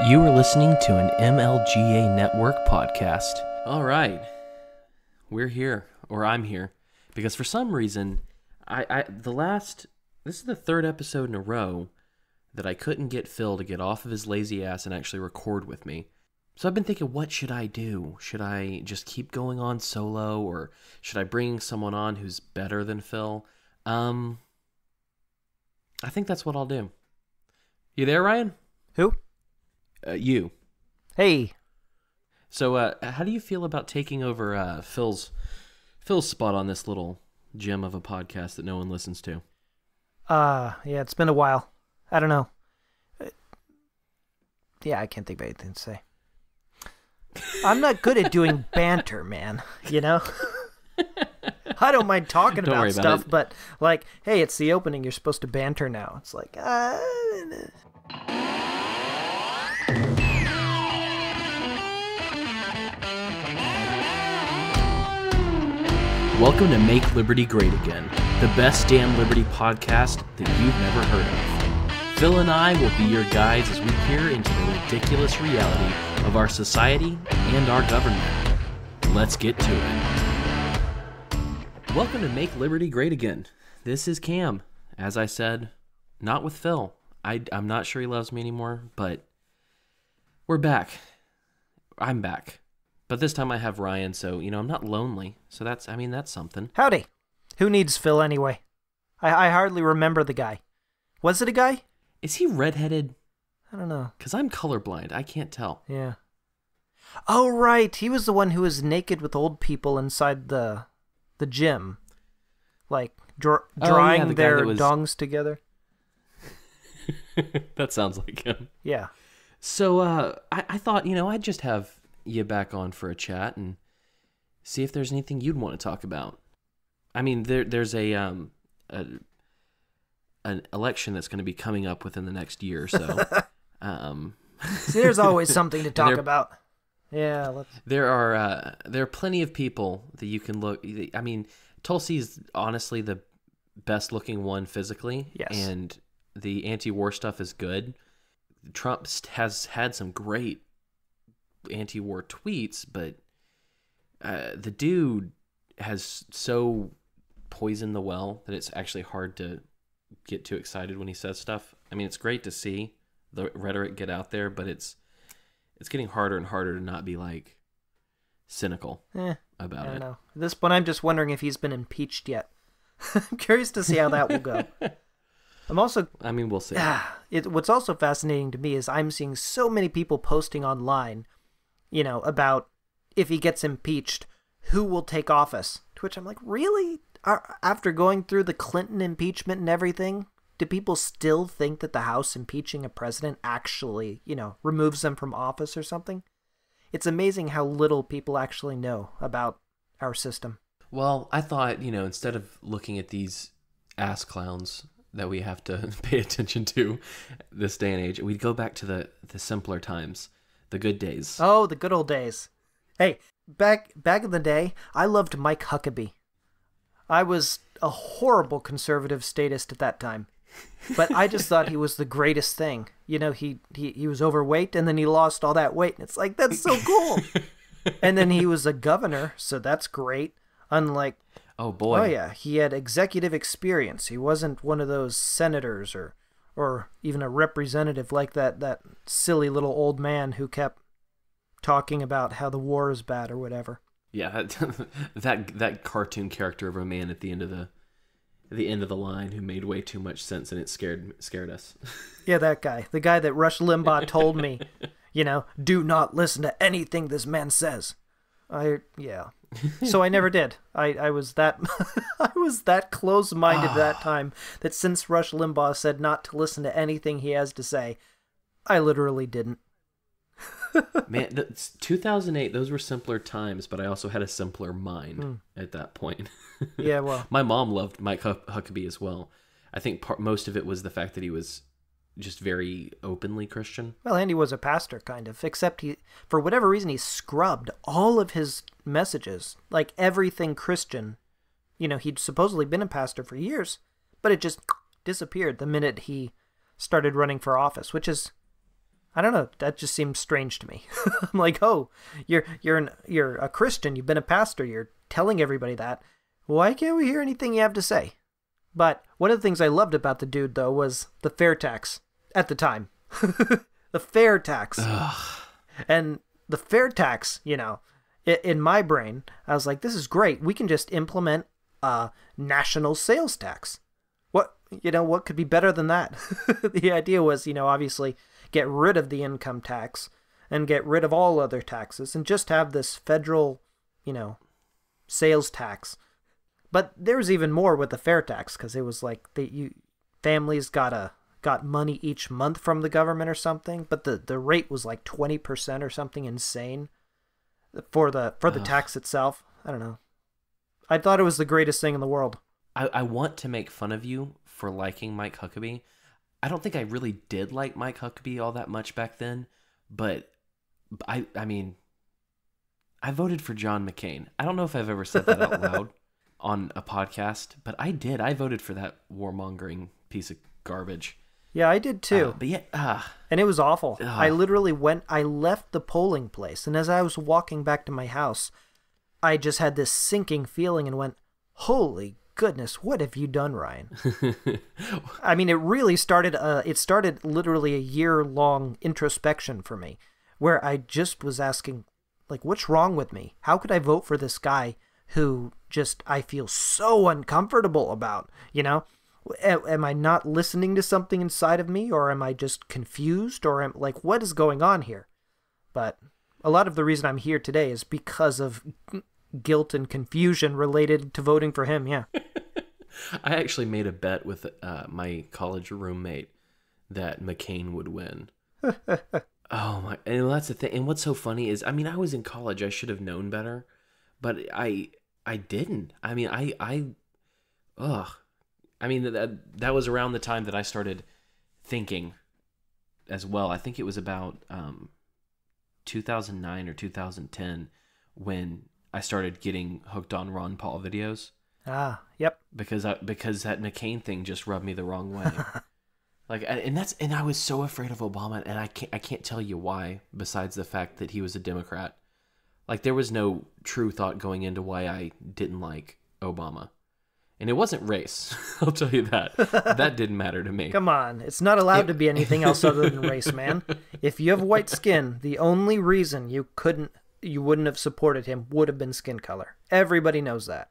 You are listening to an MLGA Network podcast. All right, we're here, or I'm here, because for some reason, this is the third episode in a row that I couldn't get Phil to get off of his lazy ass and actually record with me. So I've been thinking, what should I do? Should I just keep going on solo, or should I bring someone on who's better than Phil? I think that's what I'll do. You there, Ryan? Who? You. Hey. So, how do you feel about taking over Phil's spot on this little gem of a podcast that no one listens to? Yeah, it's been a while. I don't know. Yeah, I can't think of anything to say. I'm not good at doing banter, man. You know? I don't mind talking about stuff, but like, hey, it's the opening. You're supposed to banter now. It's like, Welcome to Make Liberty Great Again, the best damn Liberty podcast that you've never heard of. Phil and I will be your guides as we peer into the ridiculous reality of our society and our government. Let's get to it. Welcome to Make Liberty Great Again. This is Cam. As I said, not with Phil. I'm not sure he loves me anymore, but we're back. I'm back. But this time I have Ryan, so, I'm not lonely. So that's something. Howdy. Who needs Phil anyway? I hardly remember the guy. Was it a guy? Is he redheaded? I don't know. Because I'm colorblind. I can't tell. Yeah. Oh, right. He was the one who was naked with old people inside the gym. Like, drying their dongs together. That sounds like him. Yeah. So, I thought, I'd just have you back on for a chat and see if there's anything you'd want to talk about. I mean, there's an election that's going to be coming up within the next year or so. See, there's always something to talk about. Yeah. There are plenty of people that you can look. I mean, Tulsi's honestly the best looking one physically. Yes. And the anti-war stuff is good. Trump has had some great anti-war tweets, but the dude has so poisoned the well that it's actually hard to get too excited when he says stuff. I mean, it's great to see the rhetoric get out there, but it's getting harder and harder to not be like cynical about it. I don't know. At this point, I'm just wondering if he's been impeached yet. I'm curious to see how that will go. We'll see. What's also fascinating to me is I'm seeing so many people posting online, about if he gets impeached, who will take office. To which I'm like, really? After going through the Clinton impeachment and everything, do people still think that the House impeaching a president actually, removes them from office or something? It's amazing how little people actually know about our system. Well, I thought, instead of looking at these ass clowns that we have to pay attention to this day and age, we'd go back to the simpler times, the good days. Oh, the good old days. Hey, back in the day, I loved Mike Huckabee. I was a horrible conservative statist at that time, but I just thought he was the greatest thing. He was overweight, and then he lost all that weight, and it's like, that's so cool. And then he was a governor, so that's great. Unlike, oh boy, oh yeah, he had executive experience. He wasn't one of those senators or even a representative like that silly little old man who kept talking about how the war is bad or whatever. Yeah, that cartoon character of a man at the end of the line who made way too much sense, and it scared us. Yeah, that guy, the guy that Rush Limbaugh told me, do not listen to anything this man says. So I never did. I was that I was that close-minded that time that since Rush Limbaugh said not to listen to anything he has to say, I literally didn't. Man, 2008, those were simpler times, but I also had a simpler mind at that point. Yeah, well. My mom loved Mike Huckabee as well. I think most of it was the fact that he was just very openly Christian. Well, and he was a pastor, kind of, except for whatever reason, he scrubbed all of his messages, like everything Christian. He'd supposedly been a pastor for years, but it just disappeared the minute he started running for office, which is I don't know. That just seems strange to me. I'm like, oh, you're a Christian. You've been a pastor. You're telling everybody that. Why can't we hear anything you have to say? But one of the things I loved about the dude, though, was the fair tax at the time. The fair tax. Ugh. And the fair tax, in my brain, I was like, this is great. We can just implement a national sales tax. What could be better than that? The idea was, obviously get rid of the income tax and get rid of all other taxes and just have this federal, sales tax. But there was even more with the fair tax, because it was like families got money each month from the government or something, but the rate was like 20% or something insane for the tax itself. I don't know. I thought it was the greatest thing in the world. I want to make fun of you for liking Mike Huckabee. I don't think I really did like Mike Huckabee all that much back then, but I mean, I voted for John McCain. I don't know if I've ever said that out loud on a podcast, but I did. I voted for that warmongering piece of garbage. Yeah, I did too. And it was awful. I literally I left the polling place, and as I was walking back to my house, I just had this sinking feeling and went, holy goodness, what have you done, Ryan? I mean, it started literally a year-long introspection for me, where I just was asking, like, what's wrong with me? How could I vote for this guy who I feel so uncomfortable about, Am I not listening to something inside of me, or am I just confused, or what is going on here? But a lot of the reason I'm here today is because of guilt and confusion related to voting for him, yeah. I actually made a bet with my college roommate that McCain would win. Oh my! And that's the thing. And what's so funny is, I mean, I was in college. I should have known better, but I didn't. I mean, I mean, that was around the time that I started thinking as well. I think it was about 2009 or 2010 when I started getting hooked on Ron Paul videos. Ah, yep. Because that McCain thing just rubbed me the wrong way. And I was so afraid of Obama, and I can't tell you why, besides the fact that he was a Democrat. Like, there was no true thought going into why I didn't like Obama. And it wasn't race, I'll tell you that. That didn't matter to me. Come on, it's not allowed to be anything else other than race, man. If you have white skin, the only reason you wouldn't have supported him would have been skin color. Everybody knows that.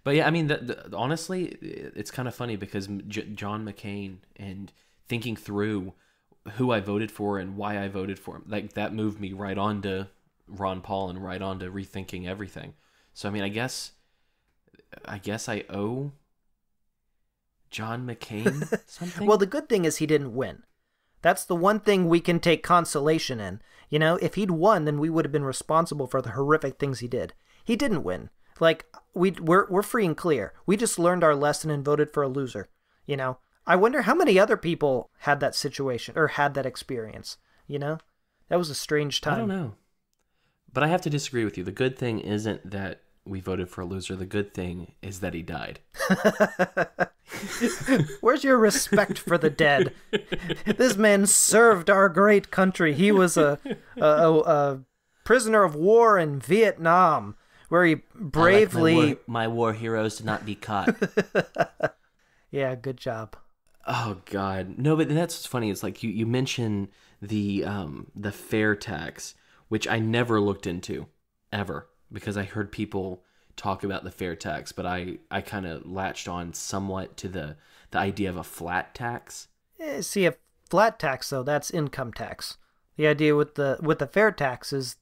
But yeah, I mean, honestly, it's kind of funny because John McCain, and thinking through who I voted for and why I voted for him, like, that moved me right on to Ron Paul and right on to rethinking everything. So, I mean, I guess I owe John McCain something. Well, the good thing is he didn't win. That's the one thing we can take consolation in. If he'd won, then we would have been responsible for the horrific things he did. He didn't win. Like, we're free and clear. We just learned our lesson and voted for a loser. I wonder how many other people had that situation or had that experience. That was a strange time. I don't know. But I have to disagree with you. The good thing isn't that we voted for a loser. The good thing is that he died. Where's your respect for the dead? This man served our great country. He was a prisoner of war in Vietnam, where he bravely... Like my war heroes to not be caught. Yeah, good job. Oh, God. No, but that's what's funny. It's like you mention the fair tax, which I never looked into, ever, because I heard people talk about the fair tax, but I kind of latched on somewhat to the idea of a flat tax. See, a flat tax, though, that's income tax. The idea with the fair tax is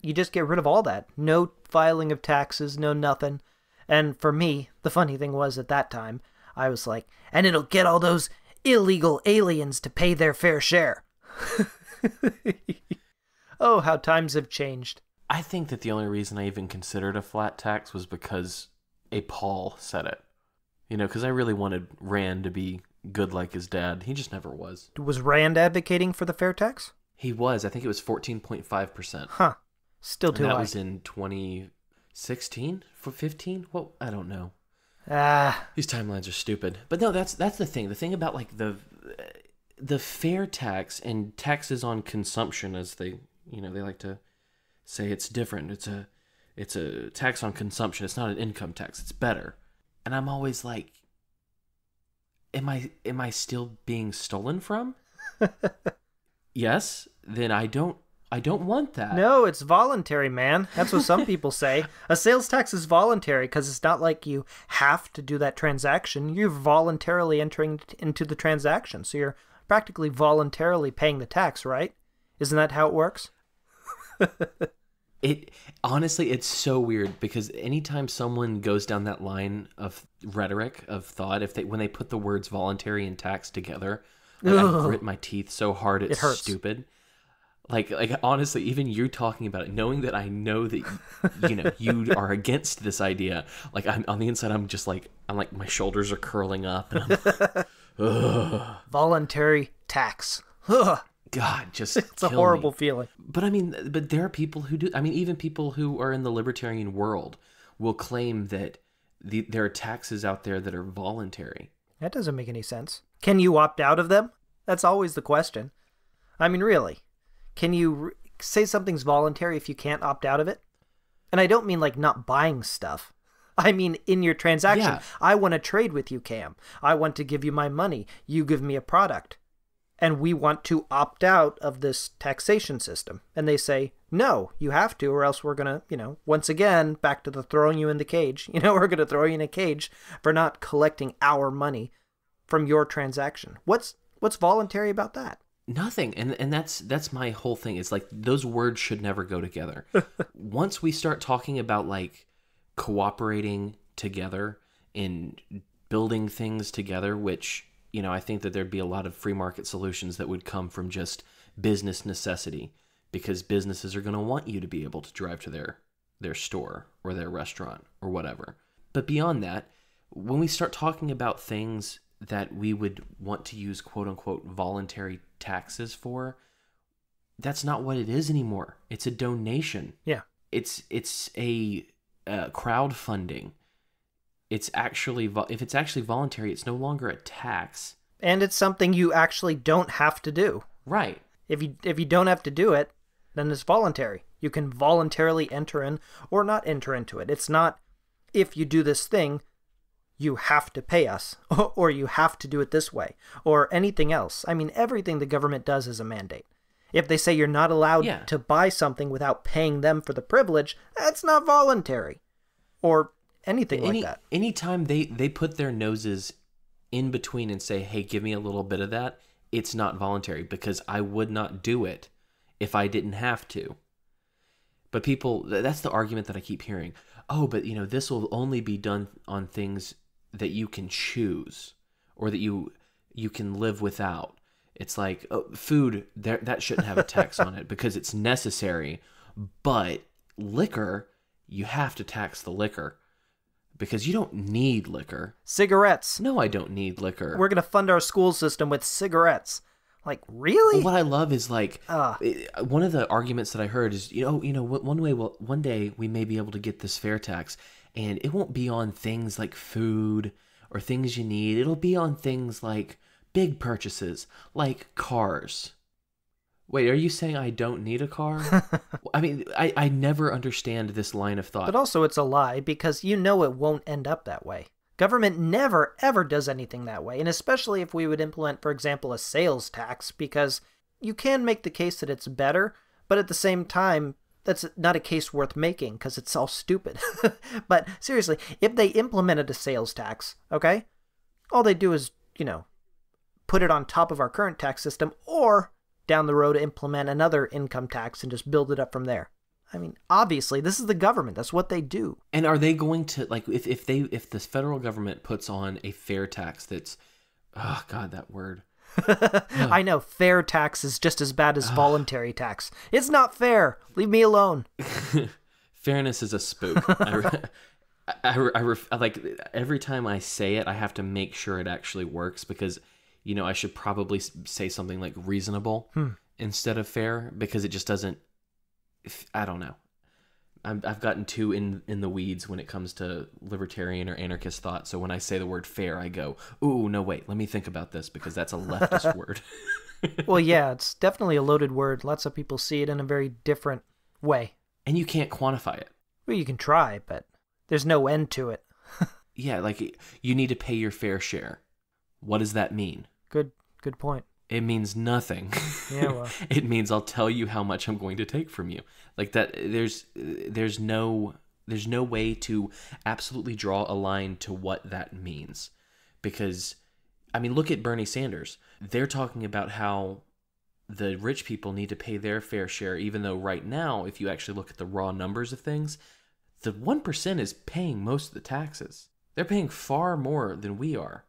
you just get rid of all that. No filing of taxes, no nothing. And for me, the funny thing was at that time, I was like, and it'll get all those illegal aliens to pay their fair share. Oh, how times have changed. I think that the only reason I even considered a flat tax was because a Paul said it. Because I really wanted Rand to be good like his dad. He just never was. Was Rand advocating for the fair tax? He was. I think it was 14.5%. Huh. Still too high. That was in 2016? 15? Well, I don't know. These timelines are stupid. But no, that's the thing. The thing about, like, the fair tax and taxes on consumption, as they like to say, it's different. It's a tax on consumption. It's not an income tax. It's better. And I'm always like, am I still being stolen from? Yes, then I don't want that. No, it's voluntary, man. That's what some people say. A sales tax is voluntary because it's not like you have to do that transaction. You're voluntarily entering into the transaction. So you're practically voluntarily paying the tax, right? Isn't that how it works? Honestly, it's so weird because anytime someone goes down that line of rhetoric, of thought, when they put the words voluntary and tax together, like, I grit my teeth so hard it hurts. Stupid. Like honestly, even you talking about it, knowing that I know that you are against this idea, like I'm on the inside, I'm like my shoulders are curling up, and I'm voluntary tax. God, just it's a horrible feeling. But but there are people who do. Even people who are in the libertarian world will claim that there are taxes out there that are voluntary. That doesn't make any sense. Can you opt out of them? That's always the question. Really, can you say something's voluntary if you can't opt out of it? And I don't mean like not buying stuff. I mean in your transaction. Yeah. I want to trade with you, Cam. I want to give you my money. You give me a product. And we want to opt out of this taxation system. And they say, no, you have to, or else we're going to, once again, back to the throwing you in the cage. We're going to throw you in a cage for not collecting our money from your transaction. What's voluntary about that? Nothing. And that's my whole thing. It's like those words should never go together. Once we start talking about like cooperating together and building things together, which... I think that there'd be a lot of free market solutions that would come from just business necessity, because businesses are going to want you to be able to drive to their store or their restaurant or whatever. But beyond that, when we start talking about things that we would want to use quote unquote voluntary taxes for, that's not what it is anymore. It's a donation. Yeah. It's a crowdfunding. If it's actually voluntary, it's no longer a tax. And it's something you actually don't have to do. Right. If you don't have to do it, then it's voluntary. You can voluntarily enter in or not enter into it. It's not, if you do this thing, you have to pay us, or you have to do it this way, or anything else. Everything the government does is a mandate. If they say you're not allowed to buy something without paying them for the privilege, that's not voluntary. Or anything like that. Anytime they put their noses in between and say, hey, give me a little bit of that, it's not voluntary, because I would not do it if I didn't have to. But people, that's the argument that I keep hearing. Oh, but this will only be done on things that you can choose or that you can live without. It's like food, that shouldn't have a tax on it because it's necessary. But liquor, you have to tax the liquor. Because you don't need liquor. Cigarettes. No, I don't need liquor. We're going to fund our school system with cigarettes. Like, really? Well, what I love is like, one of the arguments that I heard is, one day we may be able to get this fair tax, and it won't be on things like food or things you need. It'll be on things like big purchases, like cars. Wait, are you saying I don't need a car? I never understand this line of thought. But also it's a lie, because it won't end up that way. Government never, ever does anything that way. And especially if we would implement, for example, a sales tax, because you can make the case that it's better, but at the same time, that's not a case worth making, because it's all stupid. But seriously, if they implemented a sales tax, okay, all they do is, put it on top of our current tax system, or down the road implement another income tax and just build it up from there. Obviously, this is the government. That's what they do. And are they going to, like, if the federal government puts on a fair tax that's, oh God, that word. I know, fair tax is just as bad as voluntary tax. It's not fair. Leave me alone. Fairness is a spook. Like, every time I say it, I have to make sure it actually works, because I should probably say something like reasonable instead of fair, because it just doesn't, I don't know. I've gotten too in the weeds when it comes to libertarian or anarchist thought. So when I say the word fair, I go, ooh, no, wait, let me think about this because that's a leftist word. Well, yeah, it's definitely a loaded word. Lots of people see it in a very different way. And you can't quantify it. Well, you can try, but there's no end to it. Yeah, like you need to pay your fair share. What does that mean? Good point. It means nothing. Yeah, well. It means I'll tell you how much I'm going to take from you. Like that, there's no way to absolutely draw a line to what that means. Because, I mean, look at Bernie Sanders. They're talking about how the rich people need to pay their fair share, even though right now, if you actually look at the raw numbers of things, the 1% is paying most of the taxes. They're paying far more than we are.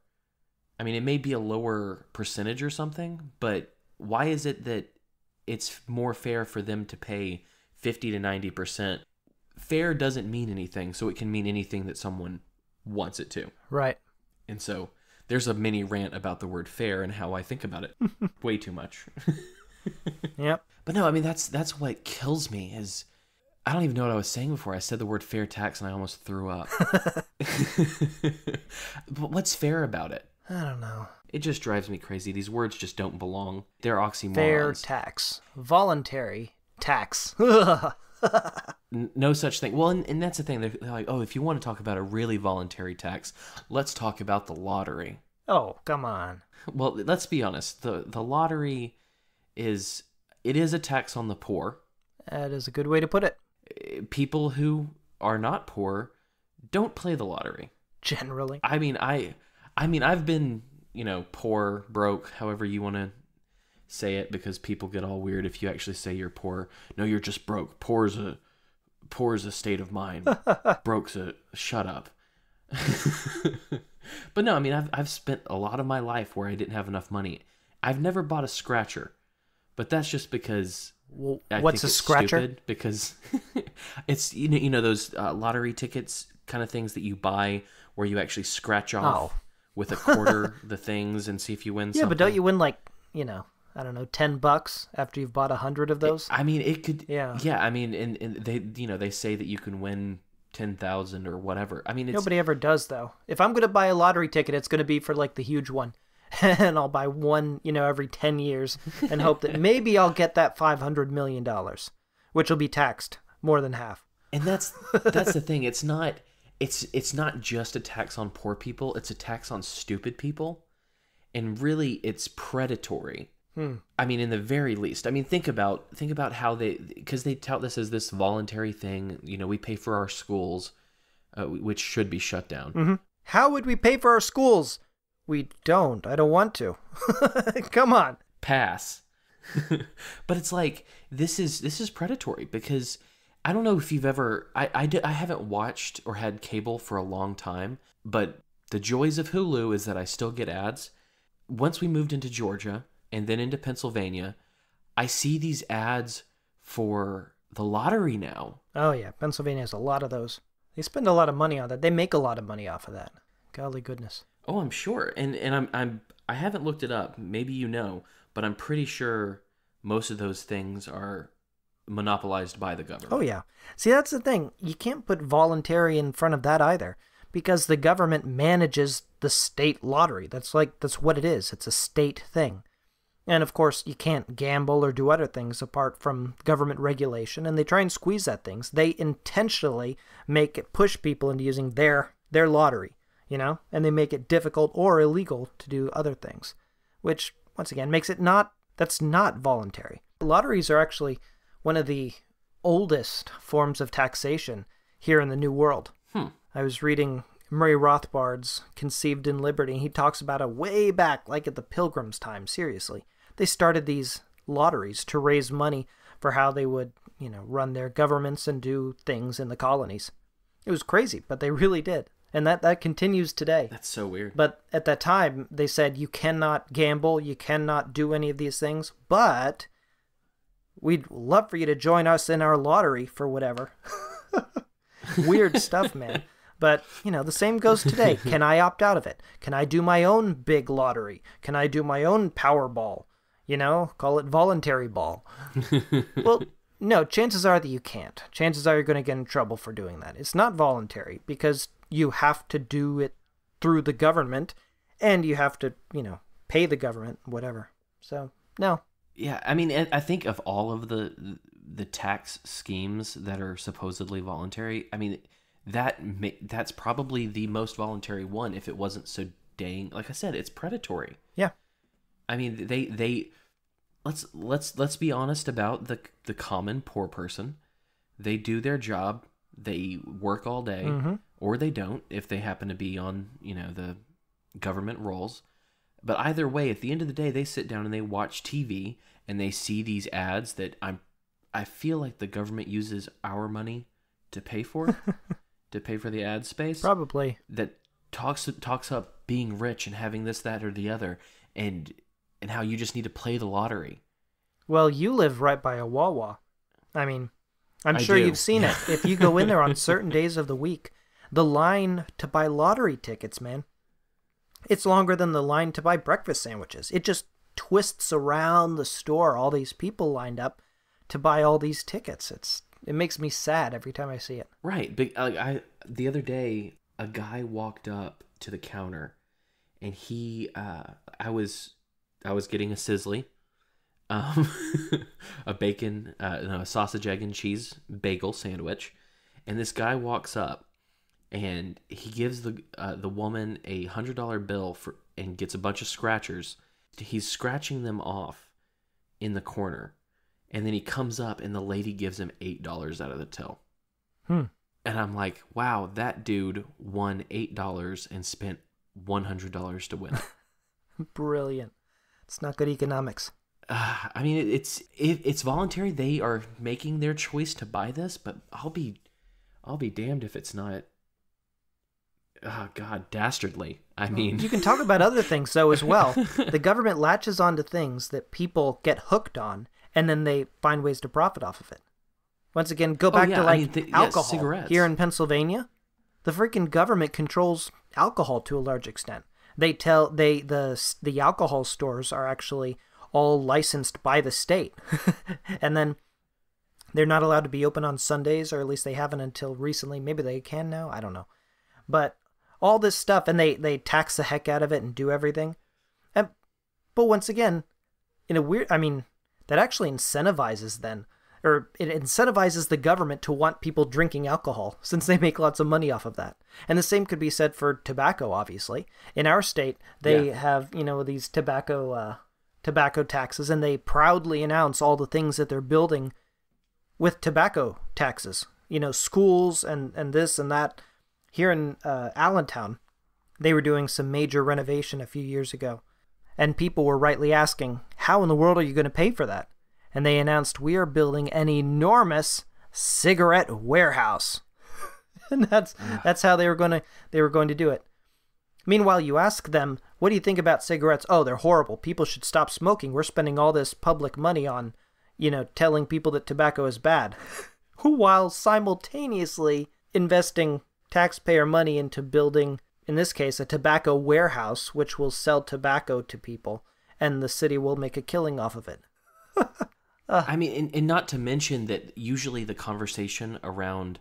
I mean, it may be a lower percentage or something, but why is it that it's more fair for them to pay 50 to 90%? Fair doesn't mean anything, so it can mean anything that someone wants it to. Right. And so there's a mini rant about the word fair and how I think about it. Way too much. Yep. But no, I mean, that's what kills me is... I don't even know what I was saying before. I said the word fair tax and I almost threw up. But what's fair about it? I don't know. It just drives me crazy. These words just don't belong. They're oxymorons. Fair tax. Voluntary tax. No such thing. Well, and that's the thing. They're like, oh, if you want to talk about a really voluntary tax, let's talk about the lottery. Oh, come on. Well, let's be honest. The lottery is a tax on the poor. That is a good way to put it. People who are not poor don't play the lottery. Generally. I mean, I've been, poor, broke, however you want to say it, because people get all weird if you actually say you're poor. No, you're just broke. Poor is a state of mind. Broke's a shut up. But no, I mean, I've spent a lot of my life where I didn't have enough money. I've never bought a scratcher, but that's just because. Well, what's a scratcher? Stupid because it's those lottery tickets kind of things that you buy where you actually scratch off with a quarter the things and see if you win something. Yeah, but don't you win I don't know, $10 after you've bought 100 of those? It could. Yeah. Yeah, I mean, and they they say that you can win 10,000 or whatever. I mean, nobody ever does though. If I'm going to buy a lottery ticket, it's going to be for the huge one. And I'll buy one, every 10 years and hope that maybe I'll get that $500 million, which will be taxed more than half. And that's the thing. It's not just a tax on poor people. It's a tax on stupid people. And really, it's predatory. I mean, in the very least. I mean, think about how because they tout this as this voluntary thing. We pay for our schools, which should be shut down. Mm-hmm. How would we pay for our schools? We don't. I don't want to. Come on. Pass. But it's like this is predatory because I don't know if you've ever I haven't watched or had cable for a long time, but the joys of Hulu is that I still get ads. Once we moved into Georgia and then into Pennsylvania, I see these ads for the lottery now. Oh yeah, Pennsylvania has a lot of those. They spend a lot of money on that. They make a lot of money off of that. Golly goodness. Oh, I'm sure. And I haven't looked it up. Maybe but I'm pretty sure most of those things are monopolized by the government. Oh, yeah. See, that's the thing. You can't put voluntary in front of that either because the government manages the state lottery. That's what it is. It's a state thing. And, of course, you can't gamble or do other things apart from government regulation, and they try and squeeze at things. They intentionally push people into using their lottery. And they make it difficult or illegal to do other things, which, once again, makes it that's not voluntary. Lotteries are actually one of the oldest forms of taxation here in the New World. I was reading Murray Rothbard's Conceived in Liberty, and he talks about it way back, like at the Pilgrims' time, seriously. They started these lotteries to raise money for how they would, run their governments and do things in the colonies. It was crazy, but they really did. And that continues today. That's so weird. But at that time, they said you cannot gamble, you cannot do any of these things, but we'd love for you to join us in our lottery for whatever. Weird stuff, man. But, the same goes today. Can I opt out of it? Can I do my own big lottery? Can I do my own Powerball? Call it voluntary ball. Well, No, chances are that you can't. Chances are you're going to get in trouble for doing that. It's not voluntary because you have to do it through the government and you have to, pay the government, whatever. So, no. Yeah, I mean, I think of all of the tax schemes that are supposedly voluntary, I mean, that's probably the most voluntary one if it wasn't so dang, like I said, it's predatory. Yeah. I mean, they let's be honest about the common poor person. They do their job, they work all day, or they don't if they happen to be on, the government rolls. But either way, at the end of the day, they sit down and they watch TV and they see these ads that I feel like the government uses our money to pay for, to pay for the ad space. Probably. That talks up being rich and having this, that, or the other, and how you just need to play the lottery. Well, you live right by a Wawa. I mean, I'm sure do. You've seen it. If you go in there on certain days of the week, the line to buy lottery tickets, man, it's longer than the line to buy breakfast sandwiches. It just twists around the store, all these people lined up to buy all these tickets. It makes me sad every time I see it. Right. But the other day, a guy walked up to the counter, and I was getting a sizzly, a bacon, a sausage, egg, and cheese bagel sandwich, and this guy walks up, and he gives the woman a $100 bill and gets a bunch of scratchers. He's scratching them off in the corner, and then he comes up, and the lady gives him $8 out of the till. And I'm like, wow, that dude won $8 and spent $100 to win. Brilliant. It's not good economics. I mean, it's voluntary. They are making their choice to buy this, but I'll be damned if it's not. Oh God, dastardly. I mean, you can talk about other things though as well. The government latches onto things that people get hooked on, and then they find ways to profit off of it. Once again, go back to alcohol. Cigarettes. Here in Pennsylvania, the freaking government controls alcohol to a large extent. They tell the alcohol stores are actually all licensed by the state, and then they're not allowed to be open on Sundays, or at least they haven't until recently. Maybe they can now. I don't know, but all this stuff, and they tax the heck out of it and do everything. But once again, in a weird, I mean, that actually incentivizes it incentivizes the government to want people drinking alcohol, since they make lots of money off of that. And the same could be said for tobacco, obviously. In our state, they have, these tobacco taxes, and they proudly announce all the things that they're building with tobacco taxes. Schools and this and that. Here in Allentown, they were doing some major renovation a few years ago, and people were rightly asking, how in the world are you going to pay for that? And they announced, we are building an enormous cigarette warehouse. And that's how they were going to do it. Meanwhile, you ask them, what do you think about cigarettes? Oh, they're horrible. People should stop smoking. We're spending all this public money on, telling people that tobacco is bad, while simultaneously investing taxpayer money into building, in this case, a tobacco warehouse, which will sell tobacco to people, and the city will make a killing off of it. I mean, and not to mention that usually the conversation around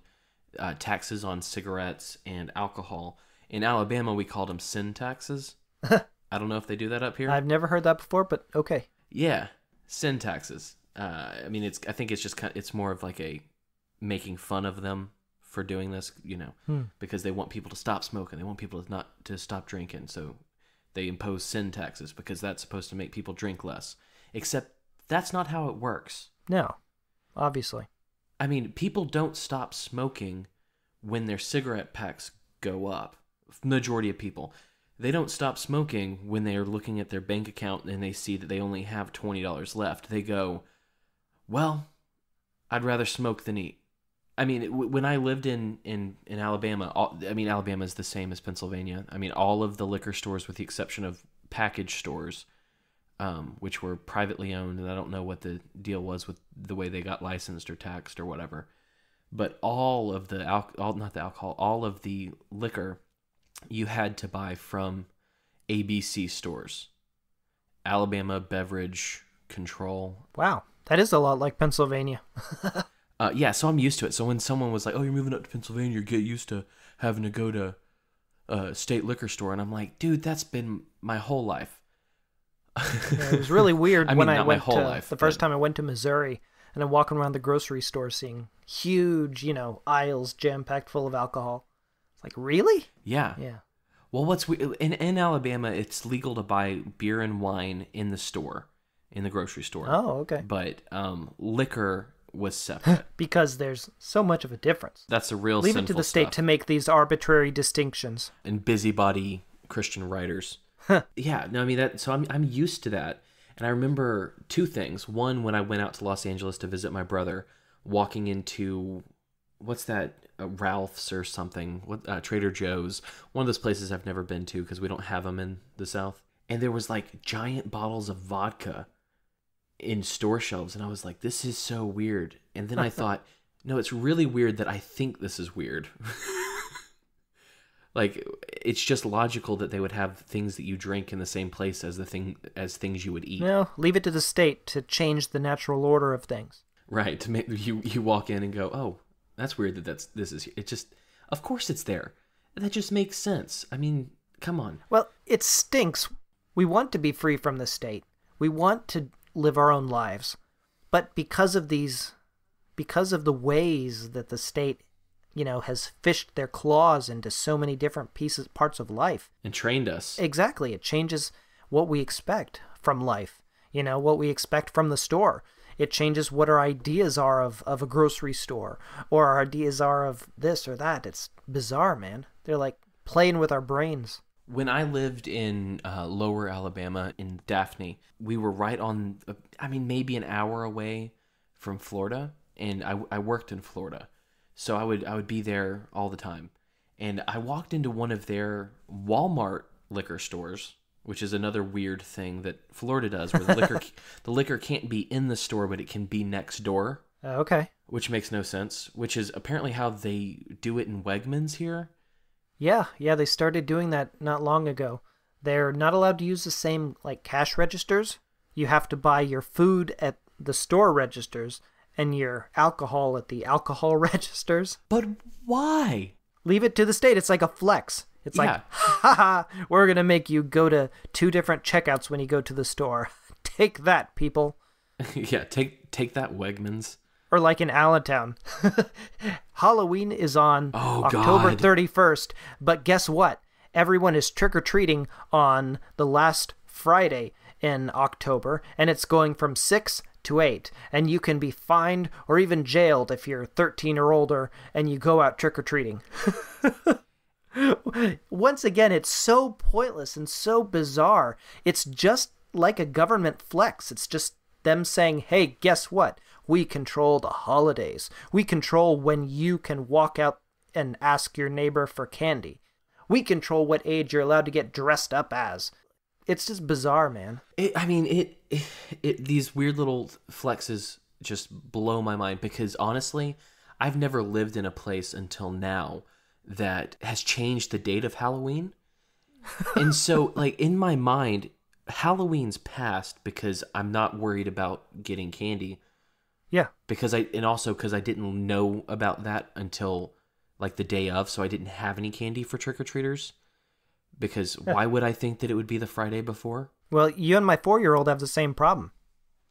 taxes on cigarettes and alcohol, in Alabama we called them sin taxes. I don't know if they do that up here. I've never heard that before, but okay. Yeah, sin taxes. I mean, I think it's just it's more of like a making fun of them for doing this, because they want people to stop smoking. They want people to stop drinking. So they impose sin taxes because that's supposed to make people drink less. Except that's not how it works. No, obviously. I mean, people don't stop smoking when their cigarette packs go up. Majority of people. They don't stop smoking when they are looking at their bank account and they see that they only have $20 left. They go, well, I'd rather smoke than eat. I mean, when I lived in Alabama, Alabama is the same as Pennsylvania. I mean, all of the liquor stores, with the exception of package stores, which were privately owned, and I don't know what the deal was with the way they got licensed or taxed or whatever, but all of the all of the liquor you had to buy from ABC stores, Alabama Beverage Control. Wow. That is a lot like Pennsylvania. Yeah, so I'm used to it. So when someone was like, "Oh, you're moving up to Pennsylvania, get used to having to go to a state liquor store," and I'm like, "Dude, that's been my whole life." Yeah, it was really weird I mean, when not I my went whole to life, the first but- time I went to Missouri, and I'm walking around the grocery store seeing huge, aisles jam-packed full of alcohol. It's like, really? Yeah. Yeah. Well, in Alabama, it's legal to buy beer and wine in the store, in the grocery store. Oh, okay. But liquor was separate. Because there's so much of a difference. That's a real Leave it sinful to the state stuff. to make these arbitrary distinctions. And busybody Christian writers. Yeah, no, I mean so I'm used to that. And I remember two things. One, when I went out to Los Angeles to visit my brother, walking into what's that, Ralph's or something, Trader Joe's, one of those places I've never been to because we don't have them in the South. And there was like giant bottles of vodka in store shelves, and I was like, this is so weird. And then I thought, no, it's really weird that I think this is weird. Like, it's just logical that they would have things that you drink in the same place as things you would eat. No, leave it to the state to change the natural order of things. Right, to make you walk in and go, oh, that's weird it just, of course it's there. That just makes sense. I mean, come on. Well, it stinks. We want to be free from the state. We want to live our own lives. But because of the ways that the state, has fished their claws into so many different parts of life. And trained us. Exactly. It changes what we expect from life. What we expect from the store. It changes what our ideas are of a grocery store, or our ideas are of this or that. It's bizarre, man. They're like playing with our brains. When I lived in lower Alabama in Daphne, we were right on, maybe an hour away from Florida, and I worked in Florida. So I would be there all the time. And I walked into one of their Walmart liquor stores, which is another weird thing that Florida does, where the liquor can't be in the store, but it can be next door. Okay. Which makes no sense, which is apparently how they do it in Wegmans here. Yeah, they started doing that not long ago. They're not allowed to use the same, cash registers. You have to buy your food at the store registers and your alcohol at the alcohol registers. But why? Leave it to the state. It's like a flex. It's like, we're going to make you go to 2 different checkouts when you go to the store. Take that, people. Yeah, take that, Wegmans. Or like in Allentown. Halloween is on October 31st. But guess what? Everyone is trick-or-treating on the last Friday in October. And it's going from 6 to 8. And you can be fined or even jailed if you're 13 or older and you go out trick-or-treating. Once again, it's so pointless and so bizarre. It's just like a government flex. It's just them saying, hey, guess what? We control the holidays. We control when you can walk out and ask your neighbor for candy. We control what age you're allowed to get dressed up as. It's just bizarre, man. These weird little flexes just blow my mind because honestly, I've never lived in a place until now that has changed the date of Halloween. And so, in my mind, Halloween's past because I'm not worried about getting candy. Yeah. Because I didn't know about that until the day of, so I didn't have any candy for trick-or-treaters. Because why would I think that it would be the Friday before? Well, you and my 4-year-old have the same problem.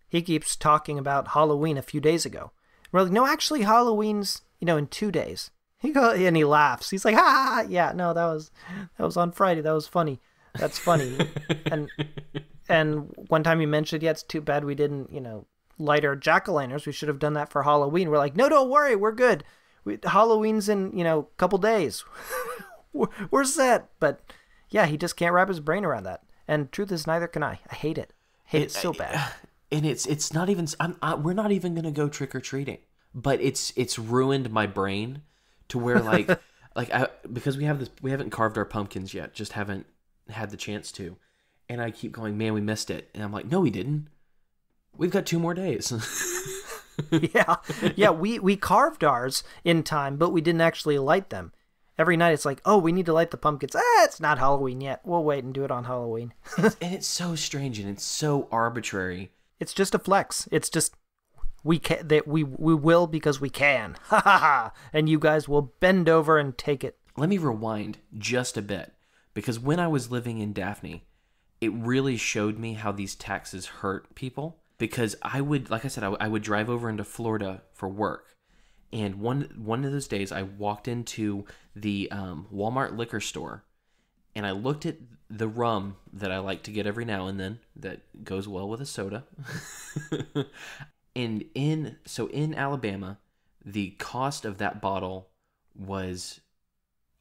He keeps talking about Halloween a few days ago. We're like, no, actually Halloween's, in 2 days. And he laughs. He's like, ha, yeah, no, that was on Friday. That was funny. That's funny. and one time he mentioned, yeah, it's too bad we didn't, light our jack-o'-lanterns. We should have done that for Halloween. We're like, no, don't worry, we're good. Halloween's in, a couple days. we're set. But yeah, he just can't wrap his brain around that. And truth is, neither can I. I hate it. Hate it so bad. And it's not even. We're not even gonna go trick or treating. But it's ruined my brain to where because we haven't carved our pumpkins yet. Just haven't had the chance to. And I keep going, man, we missed it. And I'm like, no, we didn't. We've got 2 more days. Yeah. We carved ours in time, but we didn't actually light them. Every night it's like, oh, we need to light the pumpkins. It's not Halloween yet. We'll wait and do it on Halloween. And it's so strange and it's so arbitrary. It's just a flex. It's just, we will because we can. Ha ha ha. And you guys will bend over and take it. Let me rewind just a bit, because when I was living in Daphne, it really showed me how these taxes hurt people, because I would, like I said, I would drive over into Florida for work. And one of those days I walked into the Walmart liquor store, and I looked at the rum that I like to get every now and then that goes well with a soda. And in Alabama, the cost of that bottle was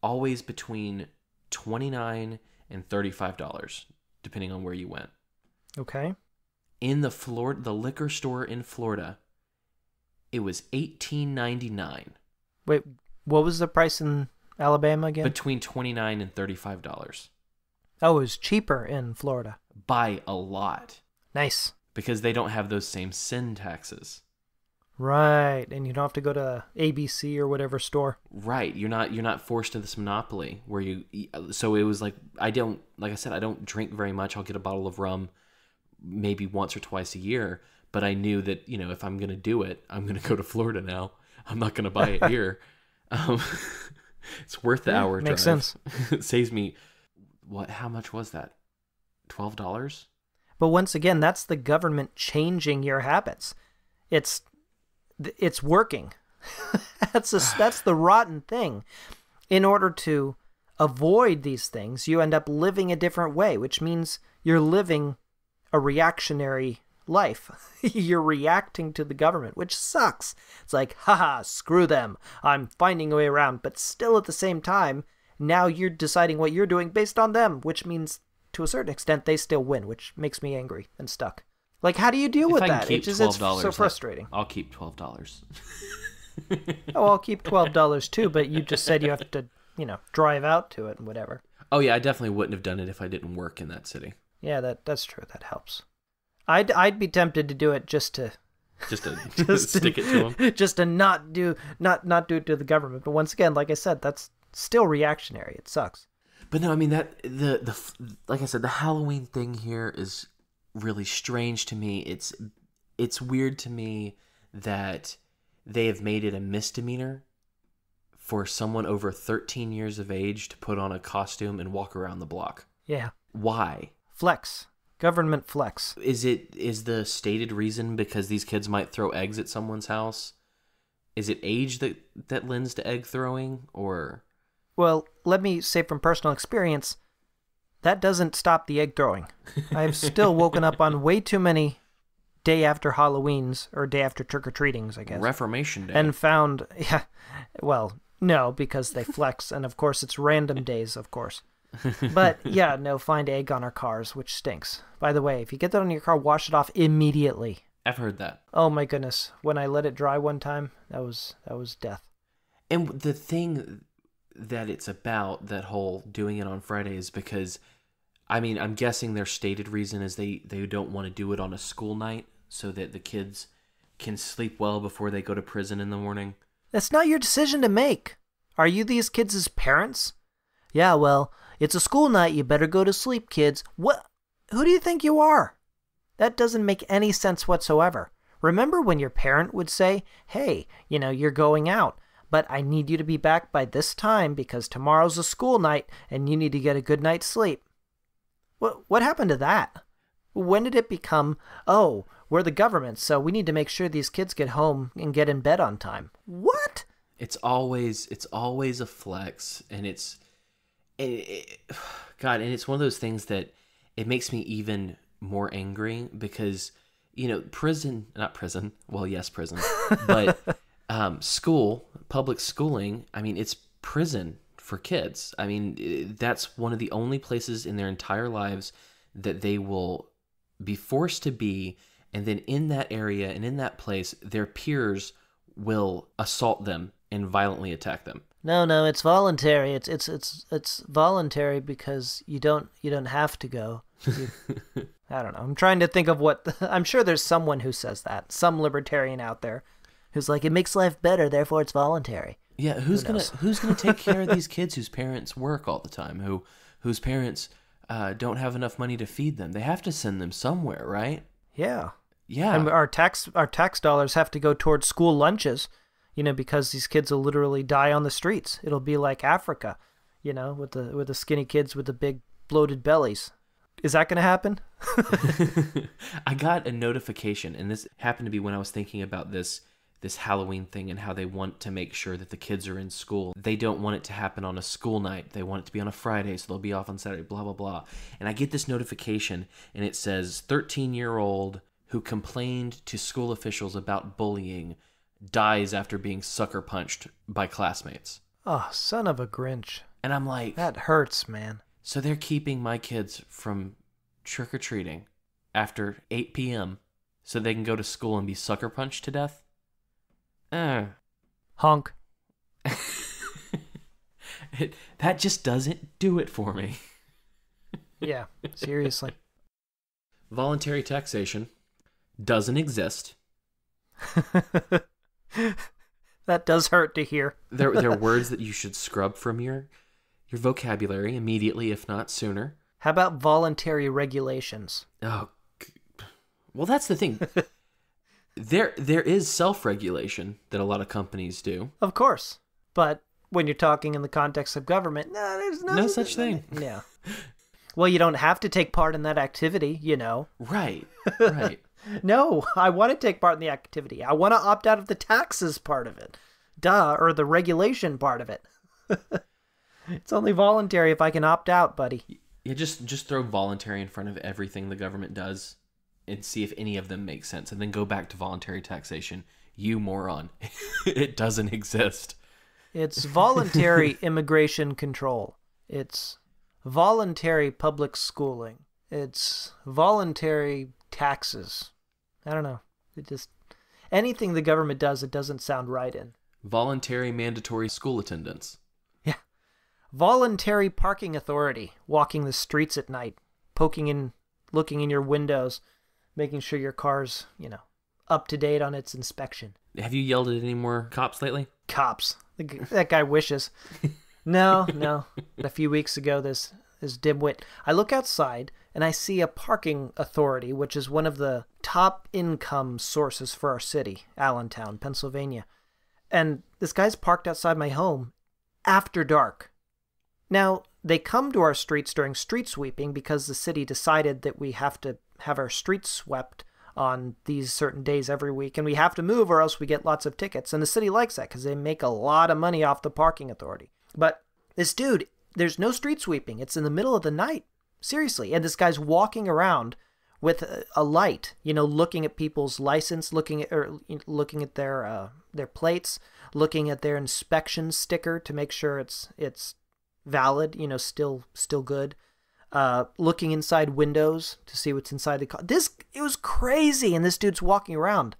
always between $29 and $35, depending on where you went. Okay. In the liquor store in Florida, it was $18.99. Wait, what was the price in Alabama again? Between $29 and $35. Oh, it was cheaper in Florida. By a lot. Nice. Because they don't have those same sin taxes. Right, and you don't have to go to ABC or whatever store. Right, you're not forced to this monopoly where you. So it was like I don't drink very much. I'll get a bottle of rum maybe once or twice a year. But I knew that if I'm gonna do it, I'm gonna go to Florida now. I'm not gonna buy it here. It's worth the hour drive. Makes sense. It saves me. What? How much was that? $12? But once again, that's the government changing your habits. It's working. That's the rotten thing. In order to avoid these things, you end up living a different way, which means you're living a reactionary life. You're reacting to the government, which sucks. It's like, haha, screw them. I'm finding a way around. But still at the same time, now you're deciding what you're doing based on them, which means to a certain extent they still win, which makes me angry and stuck. Like, how do you deal with that? It's so frustrating. I'll keep $12. Oh, I'll keep $12 too, but you just said you have to, drive out to it and whatever. Oh yeah, I definitely wouldn't have done it if I didn't work in that city. Yeah, that's true. That helps. I'd be tempted to do it just to stick it to them. Just to not do it to the government. But once again, like I said, that's still reactionary. It sucks. But no, I mean that like I said, the Halloween thing here is really strange to me. It's weird to me that they have made it a misdemeanor for someone over 13 years of age to put on a costume and walk around the block. Yeah. Why? Flex. Government flex. Is the stated reason because these kids might throw eggs at someone's house? Is it age that lends to egg throwing, or? Well, let me say from personal experience, that doesn't stop the egg throwing. I've still woken up on way too many day after Halloweens, or day after trick-or-treatings, I guess. Reformation Day. And found, well, no, because they flex, and of course it's random days, of course. But, yeah, no, find egg on our cars, which stinks. By the way, if you get that on your car, wash it off immediately. I've heard that. Oh my goodness. When I let it dry one time, that was death. And the thing that it's about, that whole doing it on Friday, is because, I mean, I'm guessing their stated reason is they don't want to do it on a school night so that the kids can sleep well before they go to prison in the morning. That's not your decision to make. Are you these kids' parents? Yeah, well, it's a school night. You better go to sleep, kids. What? Who do you think you are? That doesn't make any sense whatsoever. Remember when your parent would say, hey, you're going out, but I need you to be back by this time because tomorrow's a school night and you need to get a good night's sleep. What happened to that? When did it become, oh, we're the government, so we need to make sure these kids get home and get in bed on time? What? It's always a flex, and God, and it's one of those things that it makes me even more angry because, prison, well, yes, prison, but public schooling, I mean, it's prison for kids. I mean, that's one of the only places in their entire lives that they will be forced to be, and then in that area and in that place, their peers will assault them and violently attack them. No, it's voluntary. It's voluntary because you don't have to go. I don't know. I'm trying to think of I'm sure there's someone who says that. Some libertarian out there who's like, it makes life better, therefore it's voluntary. Yeah, who's gonna take care of these kids whose parents work all the time, whose parents don't have enough money to feed them? They have to send them somewhere, right? Yeah. Yeah. And our tax dollars have to go towards school lunches, because these kids will literally die on the streets. It'll be like Africa, with the skinny kids with the big bloated bellies. Is that going to happen? I got a notification, and this happened to be when I was thinking about this Halloween thing and how they want to make sure that the kids are in school. They don't want it to happen on a school night. They want it to be on a Friday, so they'll be off on Saturday, blah, blah, blah. And I get this notification, and it says 13-year-old who complained to school officials about bullying dies after being sucker punched by classmates. Oh, son of a Grinch. And I'm like... That hurts, man. So they're keeping my kids from trick-or-treating after 8 p.m. so they can go to school and be sucker punched to death? Honk. That just doesn't do it for me. Yeah, seriously. Voluntary taxation doesn't exist. That does hurt to hear. There are words that you should scrub from your vocabulary immediately, if not sooner. How about voluntary regulations? Oh, well, that's the thing. There is self-regulation that a lot of companies do. Of course. But when you're talking in the context of government, there's no such thing. Yeah. Well, you don't have to take part in that activity, Right. No, I want to take part in the activity. I want to opt out of the taxes part of it. Duh, or the regulation part of it. It's only voluntary if I can opt out, buddy. Yeah, just throw voluntary in front of everything the government does and see if any of them make sense, and then go back to voluntary taxation. You moron. It doesn't exist. It's voluntary immigration control. It's voluntary public schooling. It's voluntary taxes. I don't know. Anything the government does, it doesn't sound right in. Voluntary mandatory school attendance. Yeah. Voluntary parking authority. Walking the streets at night. Looking in your windows. Making sure your car's, up to date on its inspection. Have you yelled at any more cops lately? Cops. That guy wishes. No. A few weeks ago, this dimwit. I look outside and I see a parking authority, which is one of the top income sources for our city, Allentown, Pennsylvania. And this guy's parked outside my home after dark. Now, they come to our streets during street sweeping because the city decided that we have to have our streets swept on these certain days every week, and we have to move or else we get lots of tickets. And the city likes that because they make a lot of money off the parking authority. But this dude, there's no street sweeping. It's in the middle of the night. Seriously. And this guy's walking around with a light, looking at people's license, looking at their plates, looking at their inspection sticker to make sure it's valid, still good. Looking inside windows to see what's inside the car. It was crazy, and this dude's walking around.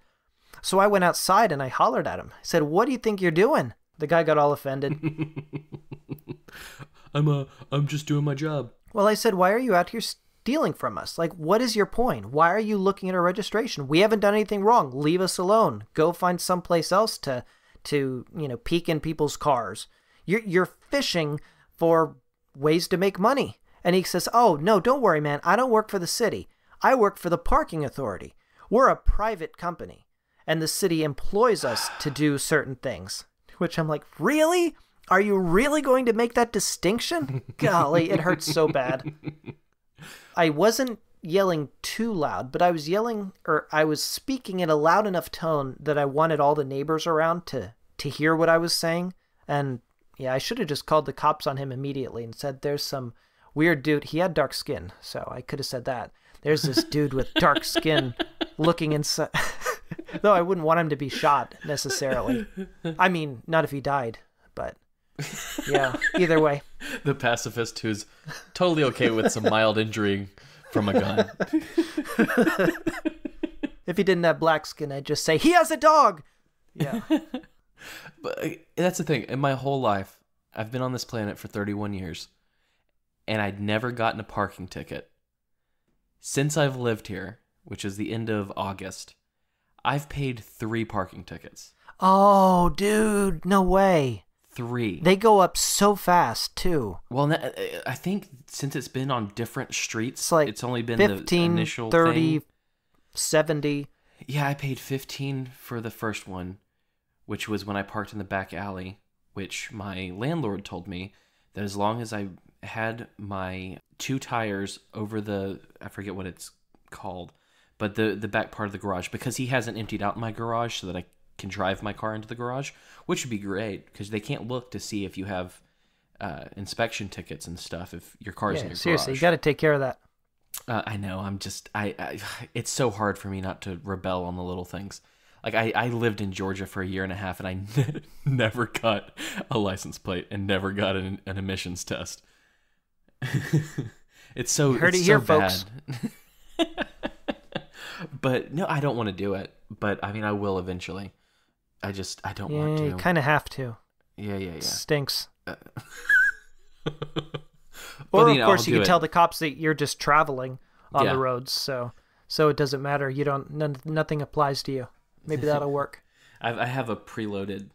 So I went outside and I hollered at him. I said, "What do you think you're doing?" The guy got all offended. I'm just doing my job. Well, I said, "Why are you out here stealing from us? Like, what is your point? Why are you looking at our registration? We haven't done anything wrong. Leave us alone. Go find someplace else to peek in people's cars. You're fishing for ways to make money." And he says, "Oh, no, don't worry, man. I don't work for the city. I work for the parking authority. We're a private company, and the city employs us to do certain things." Which I'm like, really? Are you really going to make that distinction? Golly, it hurts so bad. I wasn't yelling too loud, but I was speaking in a loud enough tone that I wanted all the neighbors around to hear what I was saying. And yeah, I should have just called the cops on him immediately and said, "There's some weird dude." He had dark skin, so I could have said that. "There's this dude with dark skin looking inside." Though I wouldn't want him to be shot necessarily. I mean, not if he died, but yeah, either way. The pacifist who's totally okay with some mild injury from a gun. If he didn't have black skin, I'd just say, "He has a dog!" Yeah. But that's the thing. In my whole life, I've been on this planet for 31 years, and I'd never gotten a parking ticket. Since I've lived here, which is the end of August, I've paid 3 parking tickets. Oh, dude, no way. 3. They go up so fast, too. Well, I think since it's been on different streets, it's like it's only been 15, the initial 30, thing. 70. Yeah, I paid $15 for the first one, which was when I parked in the back alley, which my landlord told me that as long as I had my 2 tires over I forget what it's called, but the back part of the garage, because he hasn't emptied out my garage so that I can drive my car into the garage, which would be great because they can't look to see if you have inspection tickets and stuff if your car's in your seriously, garage. you got to take care of that. I know. It's so hard for me not to rebel on the little things. Like I lived in Georgia for a year and a half, and I never got a license plate and never got an emissions test. It's so heard it's it so here, bad. folks. But no, I don't want to do it. But I mean, I will eventually. I don't want to. You kind of have to. Yeah. It stinks. Well, or of course, you can it. tell the cops that you're just traveling on the roads, so it doesn't matter. You don't. Nothing applies to you. Maybe that'll work. I have a preloaded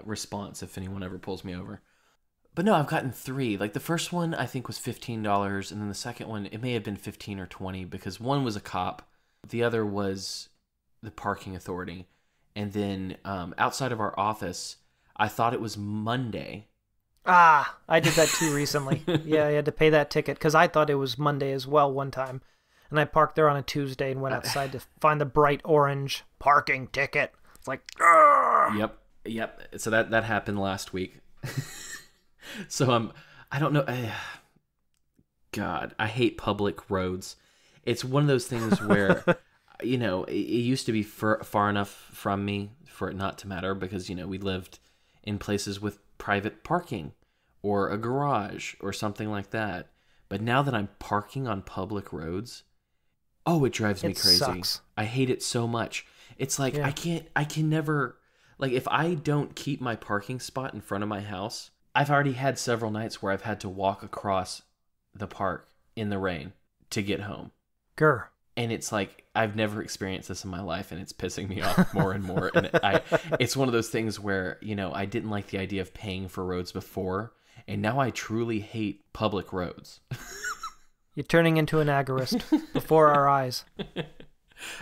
response if anyone ever pulls me over. But no, I've gotten 3. Like the first one I think was $15, and then the second one it may have been 15 or 20 because one was a cop, the other was the parking authority, and then outside of our office, I thought it was Monday. Ah, I did that too recently. Yeah, I had to pay that ticket because I thought it was Monday as well one time. And I parked there on a Tuesday and went outside to find the bright orange parking ticket. It's like, argh! Yep. So that happened last week. So I don't know. God, I hate public roads. It's one of those things where, it used to be far enough from me for it not to matter because, we lived in places with private parking or a garage or something like that. But now that I'm parking on public roads, it drives me crazy. Sucks. I hate it so much. It's like I can never, like if I don't keep my parking spot in front of my house, I've already had several nights where I've had to walk across the park in the rain to get home. Grr. And it's like, I've never experienced this in my life, and it's pissing me off more and more. And it's one of those things where, I didn't like the idea of paying for roads before, and now I truly hate public roads. You're turning into an agorist before our eyes.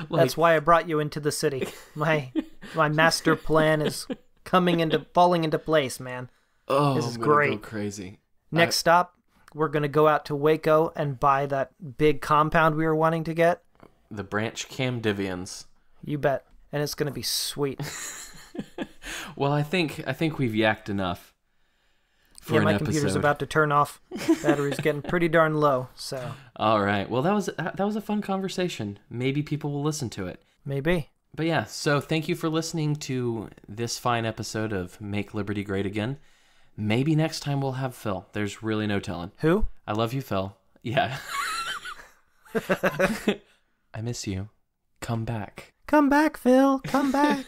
That's why I brought you into the city. My master plan is falling into place, man. Oh, this is I'm great. Go crazy. Next stop, we're gonna go out to Waco and buy that big compound we were wanting to get. The Branch Camdivians. You bet, and it's gonna be sweet. Well, I think we've yacked enough. My computer's about to turn off. Battery's getting pretty darn low. So. All right. Well, that was a fun conversation. Maybe people will listen to it. Maybe. But yeah. So thank you for listening to this fine episode of Make Liberty Great Again. Maybe next time we'll have Phil. There's really no telling. Who? I love you, Phil. Yeah. I miss you. Come back. Come back, Phil. Come back.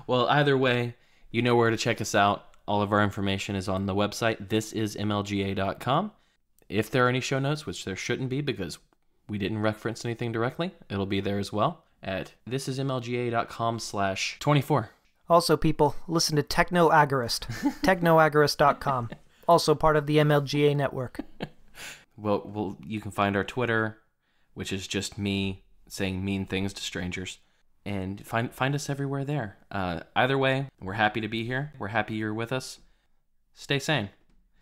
Well, either way, you know where to check us out. All of our information is on the website, thisismlga.com. If there are any show notes, which there shouldn't be because we didn't reference anything directly, it'll be there as well at thisismlga.com/24. Also, people, listen to Techno Agorist, technoagorist.com. Also part of the MLGA network. Well, you can find our Twitter, which is just me saying mean things to strangers. And find us everywhere there. Either way, we're happy to be here. We're happy you're with us. Stay sane.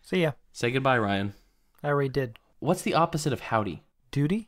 See ya. Say goodbye, Ryan. I already did. What's the opposite of howdy? Duty?